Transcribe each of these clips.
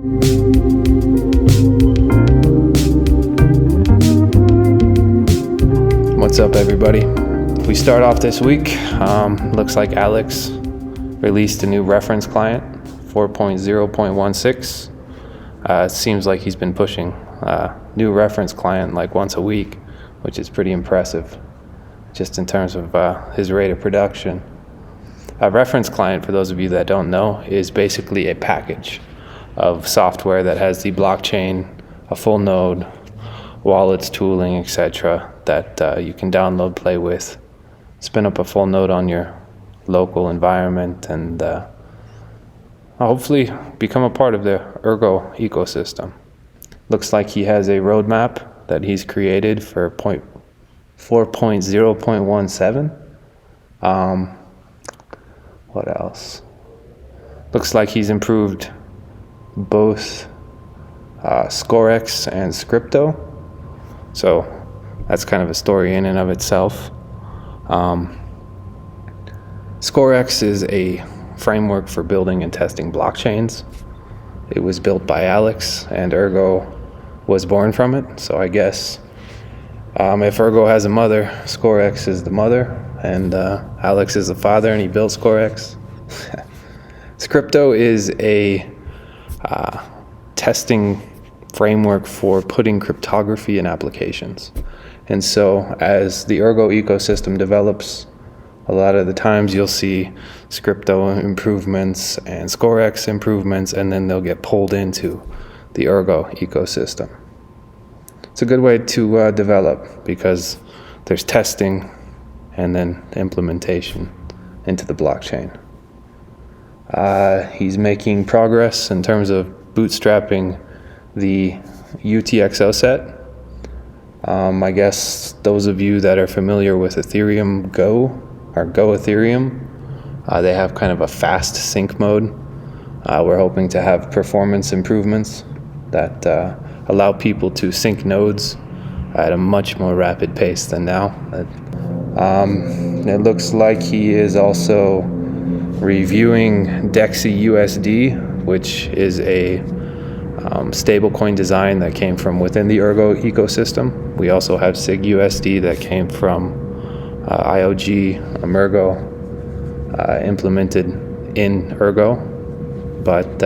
What's up, everybody? We start off this week. Looks like Alex released a new reference client, 4.0.16. It seems like he's been pushing new reference client like once a week, which is pretty impressive, just in terms of his rate of production. A reference client, for those of you that don't know, is basically a package of software that has the blockchain, a full node, wallets, tooling, etc. that you can download, play with, spin up a full node on your local environment, and hopefully become a part of the Ergo ecosystem. Looks like he has a roadmap that he's created for 4.0.17. What else? Looks like he's improved both Scorex and Scripto. So that's kind of a story in and of itself. Scorex is a framework for building and testing blockchains. It was built by Alex, and Ergo was born from it. So I guess if Ergo has a mother, Scorex is the mother, and Alex is the father, and he built Scorex. Scripto is a testing framework for putting cryptography in applications. And so as the Ergo ecosystem develops, a lot of the times you'll see Scripto improvements and Scorex improvements, and then they'll get pulled into the Ergo ecosystem. It's a good way to develop, because there's testing and then implementation into the blockchain. He's making progress in terms of bootstrapping the UTXO set. I guess those of you that are familiar with Ethereum Go, or Go Ethereum, they have kind of a fast sync mode. We're hoping to have performance improvements that allow people to sync nodes at a much more rapid pace than now. It looks like he is also reviewing Dexy USD, which is a stablecoin design that came from within the Ergo ecosystem. We also have SIG USD that came from IOG Emergo, implemented in Ergo. But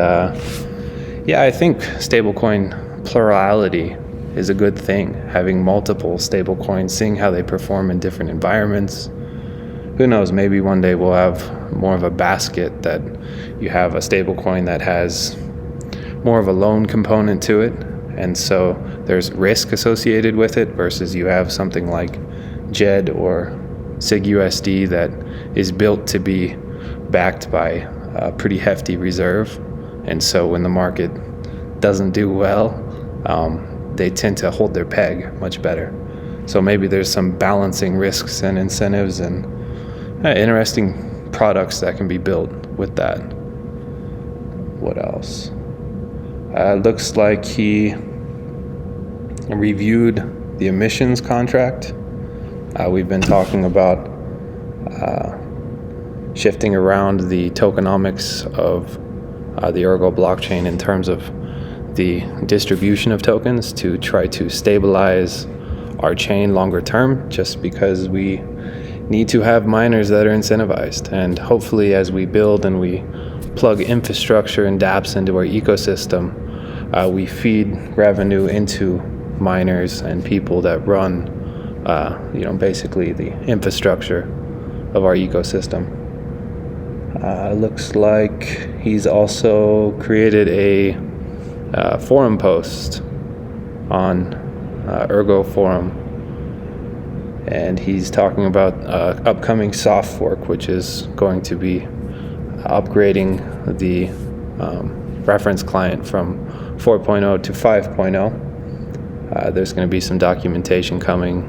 yeah, I think stablecoin plurality is a good thing. Having multiple stablecoins, seeing how they perform in different environments. Who knows, maybe one day we'll have more of a basket, that you have a stablecoin that has more of a loan component to it, and so there's risk associated with it, versus you have something like JED or SIG USD that is built to be backed by a pretty hefty reserve, and so when the market doesn't do well, they tend to hold their peg much better. So maybe there's some balancing risks and incentives and interesting products that can be built with that. What else? Looks like he reviewed the emissions contract. We've been talking about shifting around the tokenomics of the Ergo blockchain in terms of the distribution of tokens to try to stabilize our chain longer term, just because we need to have miners that are incentivized. And hopefully as we build and we plug infrastructure and dApps into our ecosystem, we feed revenue into miners and people that run, basically the infrastructure of our ecosystem. Looks like he's also created a forum post on Ergo Forum, and he's talking about upcoming soft fork, which is going to be upgrading the reference client from 4.0 to 5.0. There's going to be some documentation coming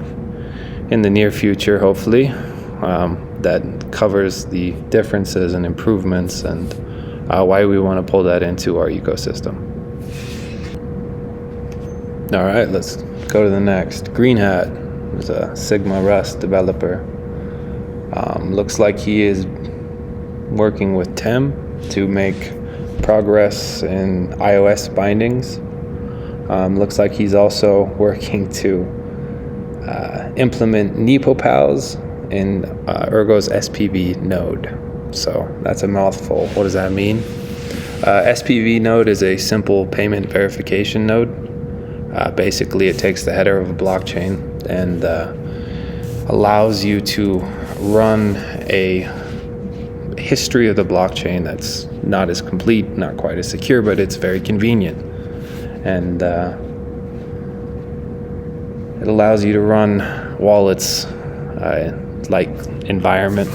in the near future, hopefully, that covers the differences and improvements and why we want to pull that into our ecosystem. All right, let's go to the next. Greenhat is a Sigma Rust developer. Looks like he is working with Tem to make progress in iOS bindings. Looks like he's also working to implement NIPoPoWs in Ergo's SPV node. So that's a mouthful. What does that mean? SPV node is a simple payment verification node. Basically, it takes the header of a blockchain and allows you to run a history of the blockchain that's not as complete, not quite as secure, but it's very convenient. And it allows you to run wallets like environment.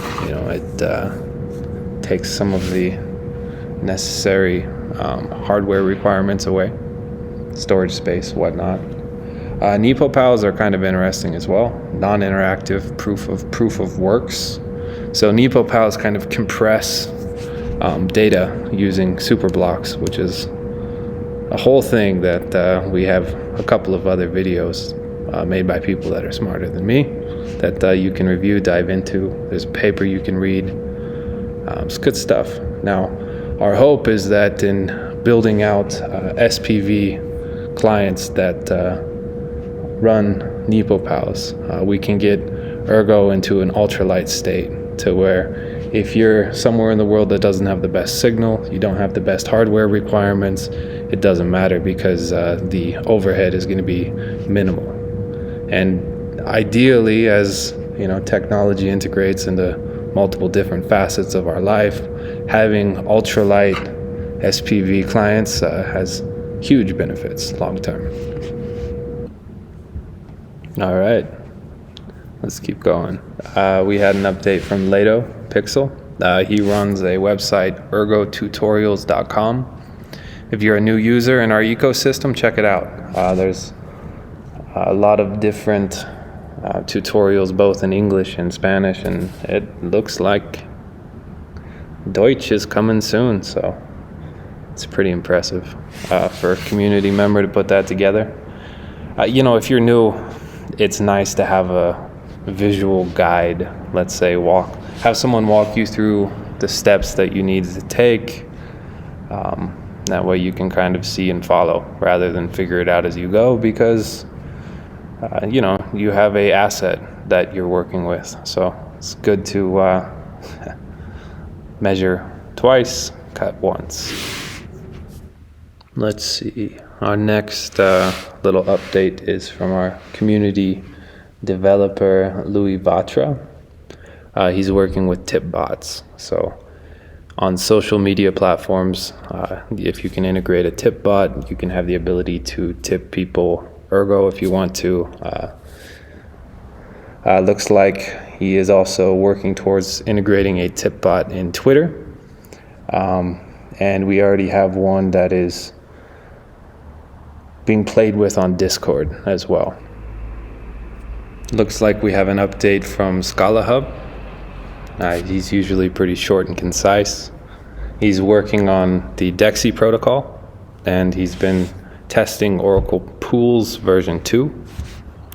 It takes some of the necessary hardware requirements away, storage space, whatnot. NIPoPoWs are kind of interesting as well. Non-interactive proof of works. So NIPoPoWs kind of compress data using superblocks, which is a whole thing that we have a couple of other videos made by people that are smarter than me that you can review, dive into. There's a paper you can read. It's good stuff. Now, our hope is that in building out SPV clients that run NIPoPoWs, we can get Ergo into an ultralight state to where if you're somewhere in the world that doesn't have the best signal, you don't have the best hardware requirements, it doesn't matter because the overhead is going to be minimal. And ideally, as technology integrates into multiple different facets of our life, having ultralight SPV clients has huge benefits long term. All right, let's keep going. We had an update from LADOPIXL. He runs a website, ergotutorials.com. If you're a new user in our ecosystem, check it out. There's a lot of different tutorials, both in English and Spanish, and it looks like Deutsch is coming soon, so it's pretty impressive for a community member to put that together. If you're new, it's nice to have a visual guide. Let's say have someone walk you through the steps that you need to take. That way you can kind of see and follow rather than figure it out as you go, because you have a asset that you're working with. So it's good to measure twice, cut once. Let's see. Our next little update is from our community developer, Luivatra. He's working with tip bots. So on social media platforms, if you can integrate a tip bot, you can have the ability to tip people Ergo if you want to. Looks like he is also working towards integrating a tip bot in Twitter. And we already have one that is being played with on Discord as well. Looks like we have an update from scalahub. He's usually pretty short and concise. He's working on the Dexy protocol, and he's been testing Oracle Pools version 2.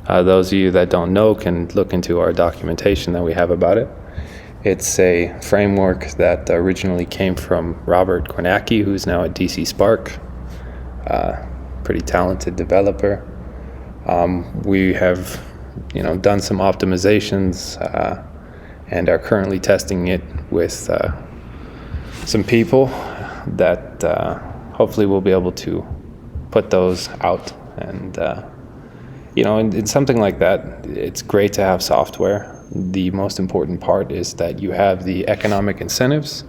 Those of you that don't know can look into our documentation that we have about it. It's a framework that originally came from Robert Kornacki, who's now at DC Spark. Pretty talented developer. We have done some optimizations and are currently testing it with some people that hopefully we'll be able to put those out. And in something like that, it's great to have software. The most important part is that you have the economic incentives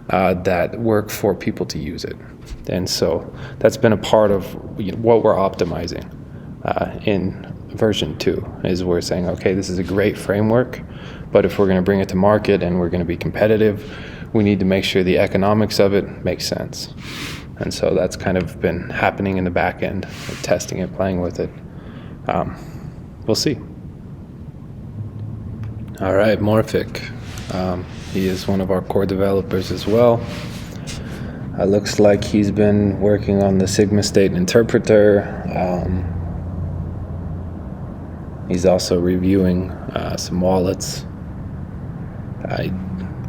that work for people to use it. And so that's been a part of what we're optimizing in version 2, is we're saying, okay, this is a great framework, but if we're going to bring it to market and we're going to be competitive, we need to make sure the economics of it makes sense. And so that's kind of been happening in the back end, testing it, playing with it. We'll see. All right, Morphic. He is one of our core developers as well. Looks like he's been working on the Sigma State interpreter. He's also reviewing some wallets.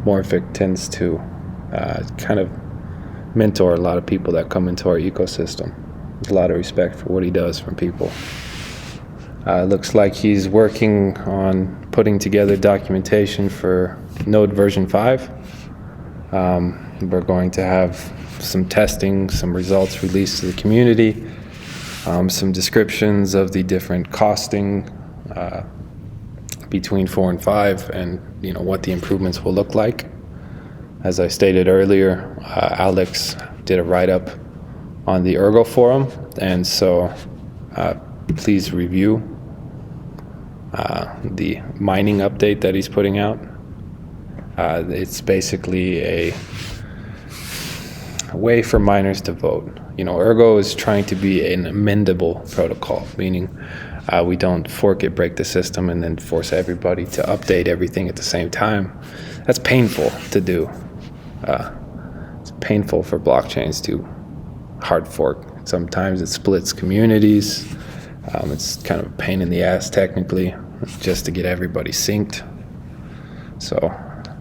Morphic tends to kind of mentor a lot of people that come into our ecosystem. There's a lot of respect for what he does from people. It looks like he's working on putting together documentation for Node version 5. We're going to have some testing, some results released to the community, some descriptions of the different costing between 4 and 5, and what the improvements will look like. As I stated earlier, Alex did a write-up on the Ergo forum, and so please review the mining update that he's putting out. It's basically a way for miners to vote. Ergo is trying to be an amendable protocol, meaning we don't fork it, break the system, and then force everybody to update everything at the same time. That's painful to do. It's painful for blockchains to hard fork. Sometimes it splits communities. It's kind of a pain in the ass technically, just to get everybody synced. So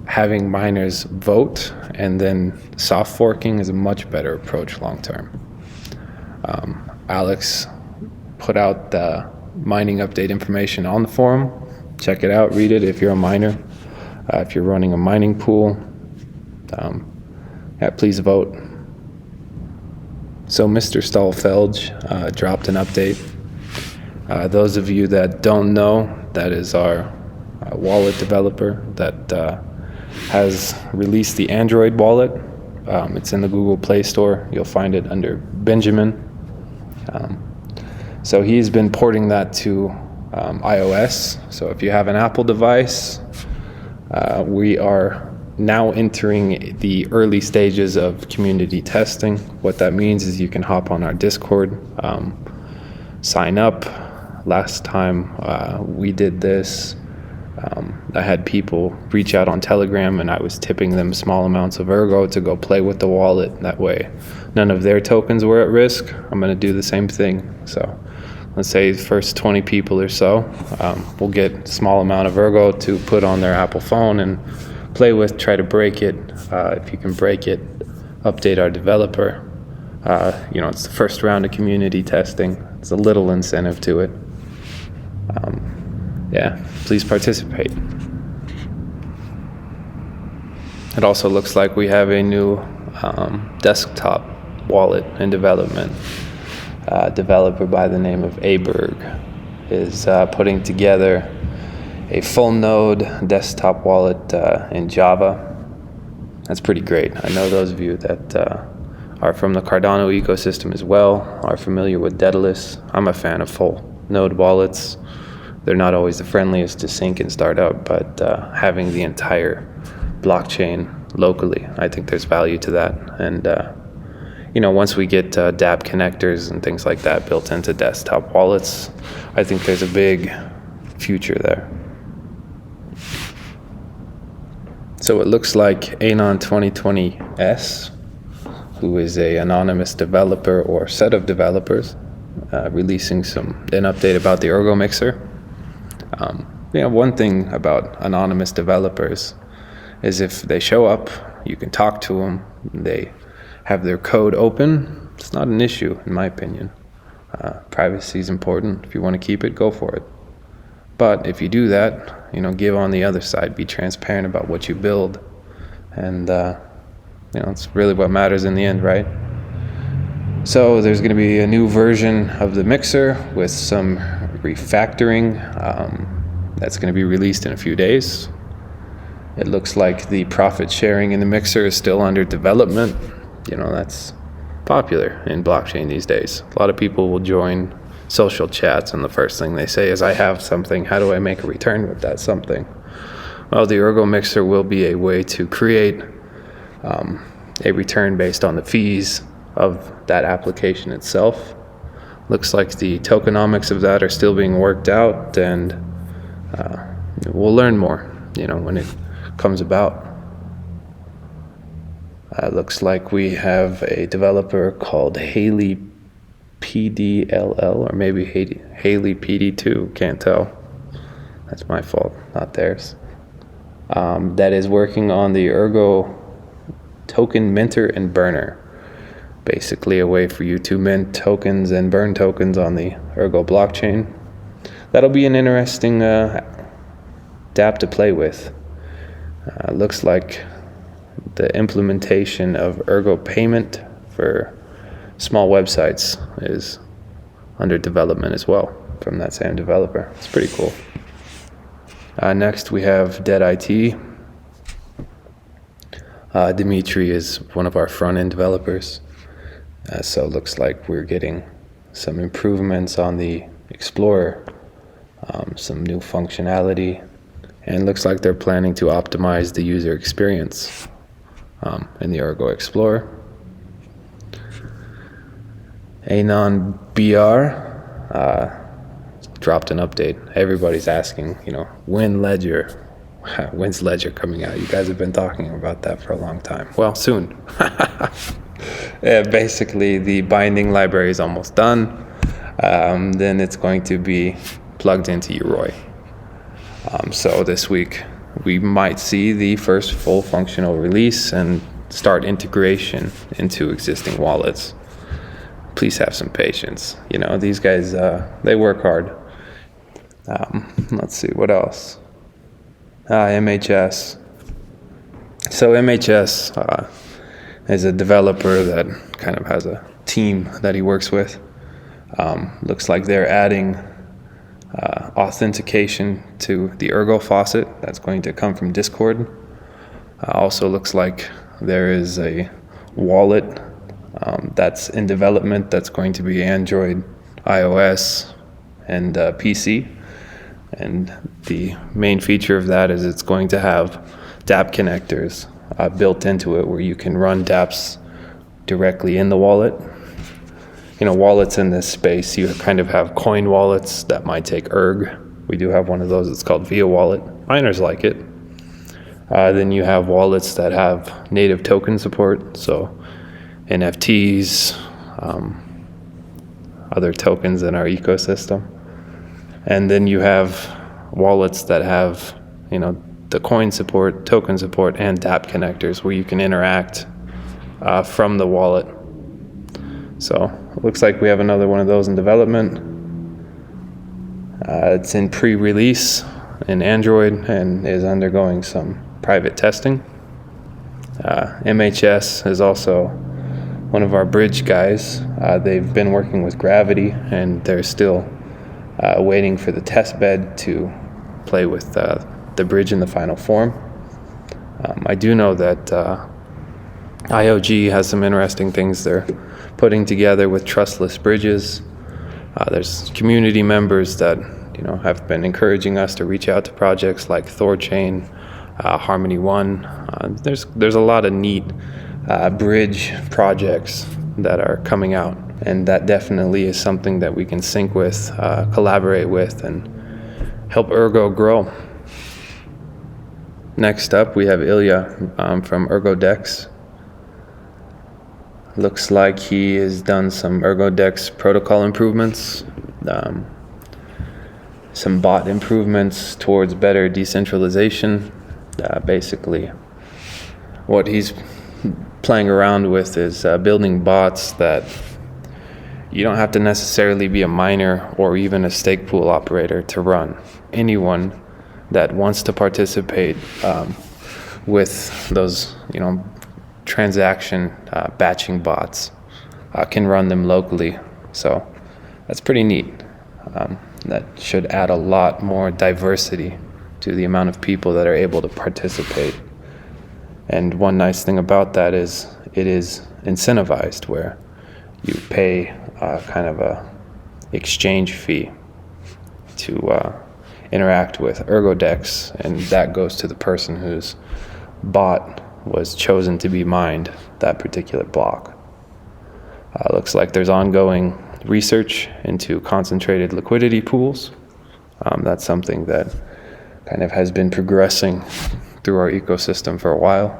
having miners vote and then soft forking is a much better approach long term. Alex put out the mining update information on the forum. Check it out, read it if you're a miner. If you're running a mining pool, please vote. So MrStahlfelge dropped an update. Those of you that don't know, that is our wallet developer that has released the Android wallet. It's in the Google Play Store. You'll find it under Benjamin. So he's been porting that to iOS. So if you have an Apple device, we are now entering the early stages of community testing. What that means is you can hop on our Discord, sign up. Last time we did this, I had people reach out on Telegram, and I was tipping them small amounts of Ergo to go play with the wallet. That way none of their tokens were at risk. I'm going to do the same thing. So let's say the first 20 people or so will get a small amount of Ergo to put on their Apple phone and play with, try to break it. If you can break it, update our developer. It's the first round of community testing. It's a little incentive to it. Please participate. It also looks like we have a new desktop wallet in development. A developer by the name of Aberg is putting together a full node desktop wallet in Java. That's pretty great. I know those of you that are from the Cardano ecosystem as well are familiar with dApp. I'm a fan of full node wallets. They're not always the friendliest to sync and start up, but having the entire blockchain locally, I think there's value to that. And once we get dApp connectors and things like that built into desktop wallets, I think there's a big future there. So it looks like Anon 2020S, who is a anonymous developer or set of developers, releasing an update about the Ergo Mixer. One thing about anonymous developers is if they show up, you can talk to them, they have their code open, it's not an issue in my opinion. Privacy is important. If you want to keep it, go for it. But if you do that, give on the other side, be transparent about what you build. And, it's really what matters in the end, right? So there's going to be a new version of the Mixer with some refactoring that's going to be released in a few days. It looks like the profit sharing in the Mixer is still under development. That's popular in blockchain these days. A lot of people will join social chats, and the first thing they say is, I have something, how do I make a return with that something? Well, the Ergo Mixer will be a way to create a return based on the fees of that application itself. Looks like the tokenomics of that are still being worked out, and we'll learn more, when it comes about. Looks like we have a developer called haileypdll, or maybe haileypd2, can't tell. That's my fault, not theirs. That is working on the Ergo token minter and burner. Basically a way for you to mint tokens and burn tokens on the Ergo blockchain. That'll be an interesting dApp to play with. Looks like the implementation of Ergo payment for small websites is under development as well from that same developer. It's pretty cool. Next we have DeadIT. Dimitri is one of our front-end developers. So it looks like we're getting some improvements on the Explorer, some new functionality, and looks like they're planning to optimize the user experience in the Ergo Explorer. Anon BR dropped an update. Everybody's asking, when's Ledger coming out? You guys have been talking about that for a long time. Well, soon. Basically, the binding library is almost done. Then it's going to be plugged into Yoroi. So this week, we might see the first full functional release and start integration into existing wallets. Please have some patience. These guys, they work hard. Let's see, what else? MHS. So MHS is a developer that kind of has a team that he works with. Looks like they're adding authentication to the Ergo Faucet that's going to come from Discord. Also looks like there is a wallet that's in development that's going to be Android, iOS, and PC. And the main feature of that is it's going to have dApp connectors built into it where you can run dApps directly in the wallet. Wallets in this space, you kind of have coin wallets that might take Erg. We do have one of those. It's called Via Wallet. Miners like it. Then you have wallets that have native token support, so NFTs, other tokens in our ecosystem. And then you have wallets that have, the coin support, token support, and dApp connectors where you can interact from the wallet. So it looks like we have another one of those in development. It's in pre-release in Android and is undergoing some private testing. MHS is also one of our bridge guys. They've been working with Gravity, and they're still waiting for the test bed to play with the bridge in the final form. I do know that IOG has some interesting things they're putting together with trustless bridges. There's community members that have been encouraging us to reach out to projects like Thorchain, Harmony One. There's a lot of neat bridge projects that are coming out, and that definitely is something that we can sync with, collaborate with, and help Ergo grow. Next up, we have Ilya from ErgoDex. Looks like he has done some ErgoDex protocol improvements, some bot improvements towards better decentralization. Basically, what he's playing around with is building bots that you don't have to necessarily be a miner or even a stake pool operator to run. Anyone that wants to participate with those, transaction batching bots can run them locally. So that's pretty neat. That should add a lot more diversity to the amount of people that are able to participate. And one nice thing about that is it is incentivized, where you pay kind of a exchange fee to interact with ErgoDex, and that goes to the person whose bot was chosen to be mined that particular block. Looks like there's ongoing research into concentrated liquidity pools. That's something that kind of has been progressing through our ecosystem for a while.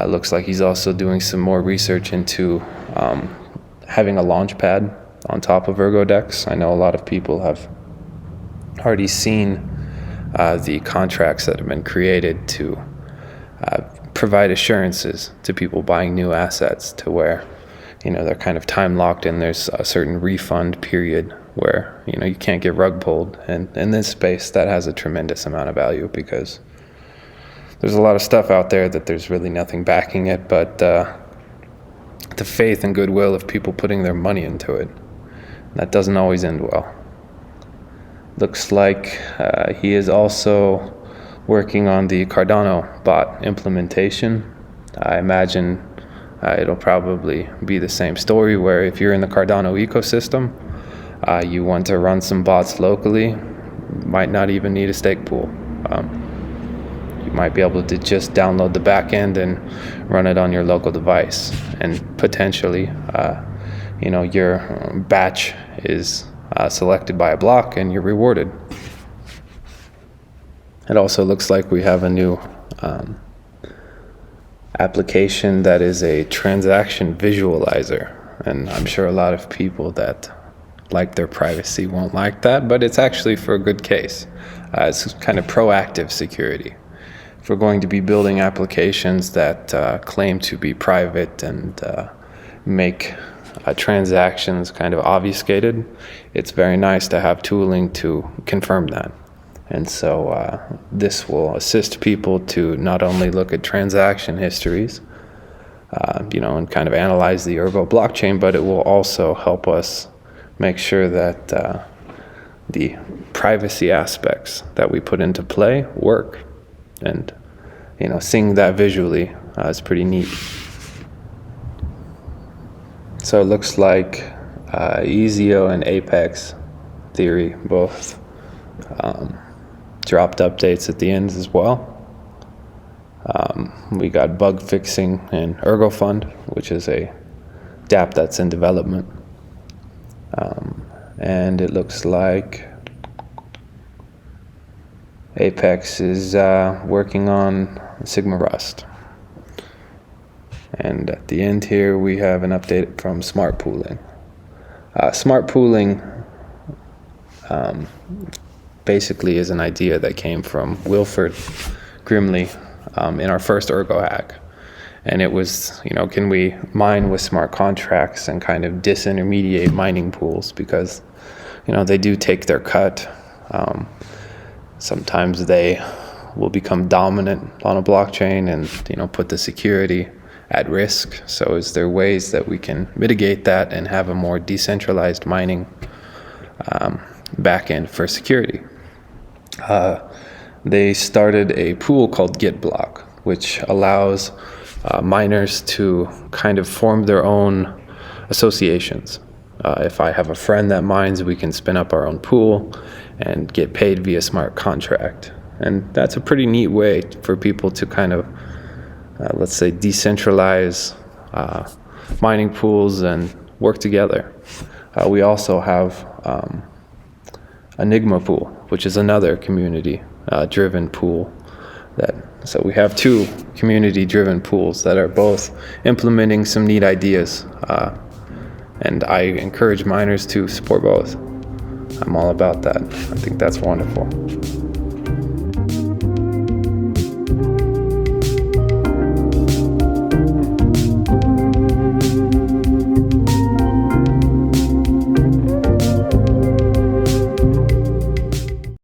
Looks like he's also doing some more research into having a launchpad on top of ErgoDex. I know a lot of people have already seen the contracts that have been created to provide assurances to people buying new assets, to where they're kind of time locked, and there's a certain refund period where, you can't get rug pulled. And in this space, that has a tremendous amount of value, because there's a lot of stuff out there that there's really nothing backing it, but the faith and goodwill of people putting their money into it. That doesn't always end well. Looks like he is also working on the Cardano bot implementation. I imagine it'll probably be the same story, where if you're in the Cardano ecosystem, you want to run some bots locally, might not even need a stake pool. You might be able to just download the backend and run it on your local device, and potentially your batch is selected by a block and you're rewarded. It also looks like we have a new application that is a transaction visualizer, and I'm sure a lot of people that like their privacy won't like that, but it's actually for a good case. It's kind of proactive security. If we're going to be building applications that claim to be private and make transactions kind of obfuscated, it's very nice to have tooling to confirm that. And so this will assist people to not only look at transaction histories, and kind of analyze the Ergo blockchain, but it will also help us make sure that the privacy aspects that we put into play work. And, seeing that visually is pretty neat. So it looks like Ezio and Apextheory both dropped updates at the end as well. We got bug fixing in Ergo Fund, which is a dApp that's in development. And it looks like Apex is working on Sigma Rust. And at the end here, we have an update from Smartpooling. Smartpooling basically is an idea that came from Wilford Grimley in our first Ergo hack. And it was, can we mine with smart contracts and kind of disintermediate mining pools, because, they do take their cut. Sometimes they will become dominant on a blockchain and, put the security at risk. So is there ways that we can mitigate that and have a more decentralized mining backend for security? They started a pool called Getblok, which allows miners to kind of form their own associations. If I have a friend that mines, we can spin up our own pool and get paid via smart contract. And that's a pretty neat way for people to kind of, let's say, decentralize mining pools and work together. We also have Enigma pool, which is another community-driven pool. So we have two community-driven pools that are both implementing some neat ideas, and I encourage miners to support both. I'm all about that. I think that's wonderful.